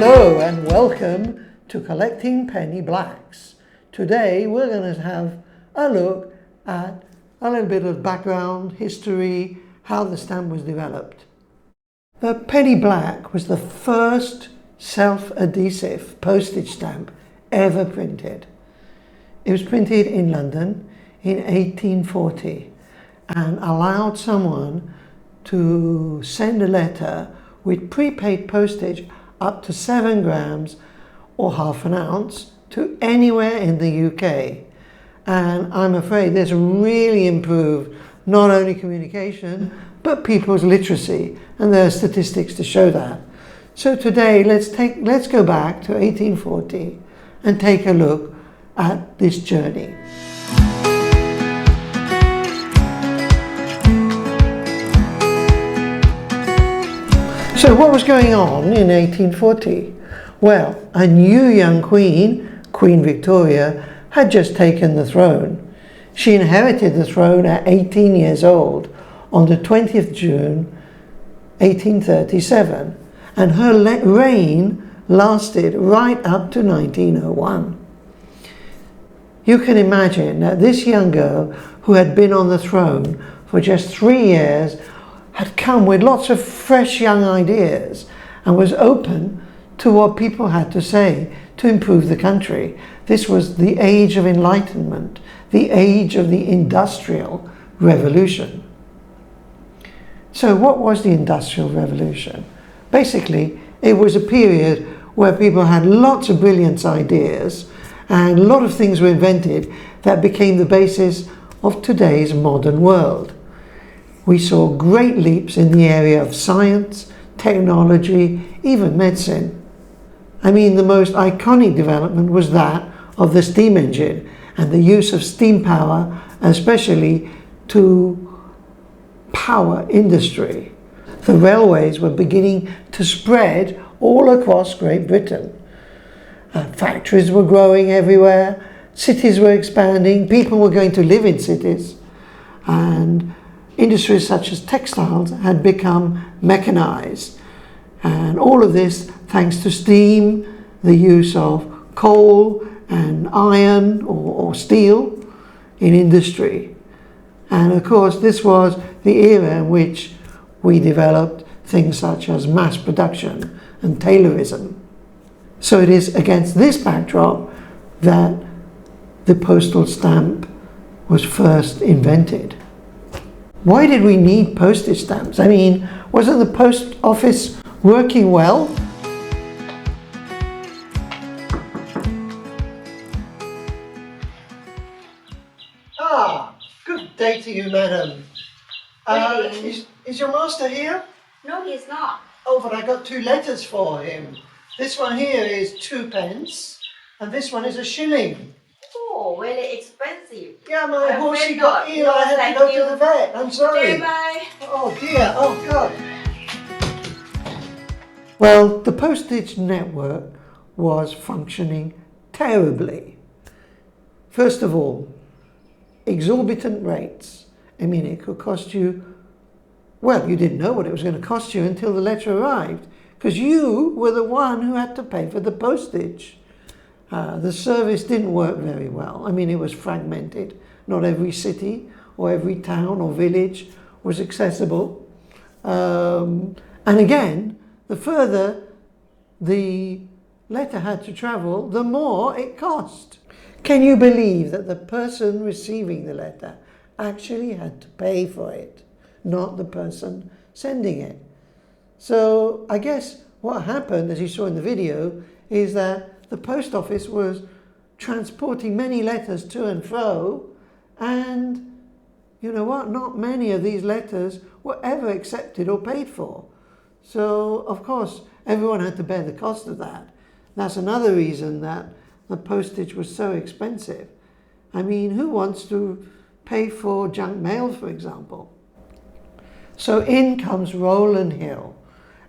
Hello and welcome to Collecting Penny Blacks. Today we're going to have a look at a little bit of background, history, how the stamp was developed. The penny black was the first self-adhesive postage stamp ever printed. It was printed in London in 1840 and allowed someone to send a letter with prepaid postage up to 7 grams or half an ounce to anywhere in the UK. And I'm afraid this really improved not only communication, but people's literacy. And there are statistics to show that. So today, let's go back to 1840 and take a look at this journey. So what was going on in 1840? Well, a new young queen, Queen Victoria, had just taken the throne. She inherited the throne at 18 years old on the 20th June 1837, and her reign lasted right up to 1901. You can imagine that this young girl, who had been on the throne for just 3 years, had come with lots of fresh young ideas and was open to what people had to say to improve the country. This was the age of enlightenment, the age of the Industrial Revolution. So what was the Industrial Revolution? Basically, it was a period where people had lots of brilliant ideas and a lot of things were invented that became the basis of today's modern world. We saw great leaps in the area of science, technology, even medicine. I mean, the most iconic development was that of the steam engine and the use of steam power, especially to power industry. The railways were beginning to spread all across Great Britain. Factories were growing everywhere, cities were expanding, people were going to live in cities, and industries such as textiles had become mechanized. And all of this thanks to steam, the use of coal and iron or steel in industry. And of course, this was the era in which we developed things such as mass production and Taylorism. So it is against this backdrop that the postal stamp was first invented. Why did we need postage stamps? I mean, wasn't the post office working well? Good day to you, madam. Is your master here? No, he's not. Oh, but I got 2 letters for him. This one here is 2 pence, and this one is a shilling. Oh, very expensive. Yeah, my horsey got ill. I had to go to the vet. I'm sorry. Okay, bye. Oh dear. Oh God. Well, the postage network was functioning terribly. First of all, exorbitant rates. I mean, it could cost you, well, you didn't know what it was going to cost you until the letter arrived, because you were the one who had to pay for the postage. The service didn't work very well. I mean, it was fragmented. Not every city or every town or village was accessible. And again, the further the letter had to travel, the more it cost. Can you believe that the person receiving the letter actually had to pay for it, not the person sending it? So I guess what happened, as you saw in the video, is that the post office was transporting many letters to and fro, and you know what? Not many of these letters were ever accepted or paid for. So, of course, everyone had to bear the cost of that. That's another reason that the postage was so expensive. I mean, who wants to pay for junk mail, for example? So in comes Rowland Hill.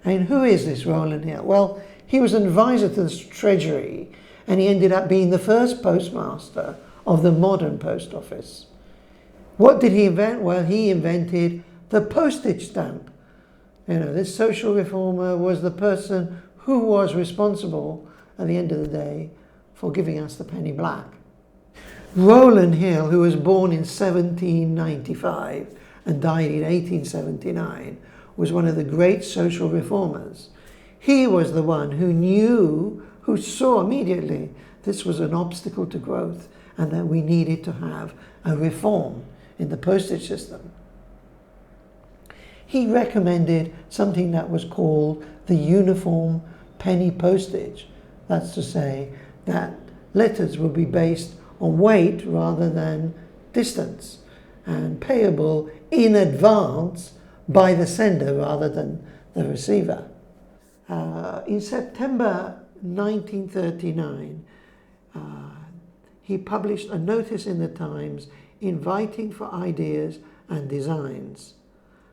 And who is this Rowland Hill? Well, he was an advisor to the Treasury, and he ended up being the first postmaster of the modern post office. What did he invent? Well, he invented the postage stamp. You know, this social reformer was the person who was responsible at the end of the day for giving us the penny black. Rowland Hill, who was born in 1795 and died in 1879, was one of the great social reformers. He was the one who saw immediately this was an obstacle to growth and that we needed to have a reform in the postage system. He recommended something that was called the uniform penny postage. That's to say that letters would be based on weight rather than distance and payable in advance by the sender rather than the receiver. In September 1939, he published a notice in the Times inviting for ideas and designs.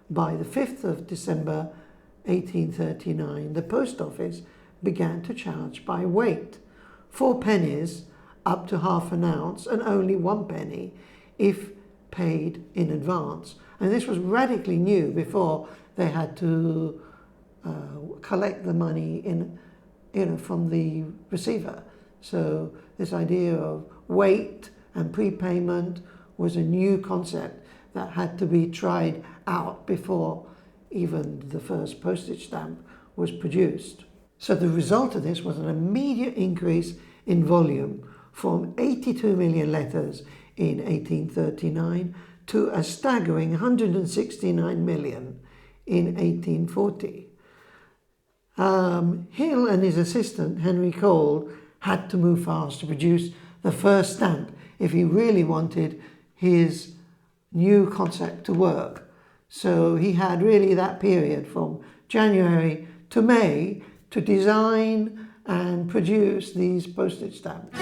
By the 5th of December 1839, the post office began to charge by weight, 4 pennies up to half an ounce and only 1 penny if paid in advance. And this was radically new. Before they had to collect the money from the receiver. So this idea of weight and prepayment was a new concept that had to be tried out before even the first postage stamp was produced. So the result of this was an immediate increase in volume from 82 million letters in 1839 to a staggering 169 million in 1840. Hill and his assistant, Henry Cole, had to move fast to produce the first stamp if he really wanted his new concept to work. So he had really that period from January to May to design and produce these postage stamps.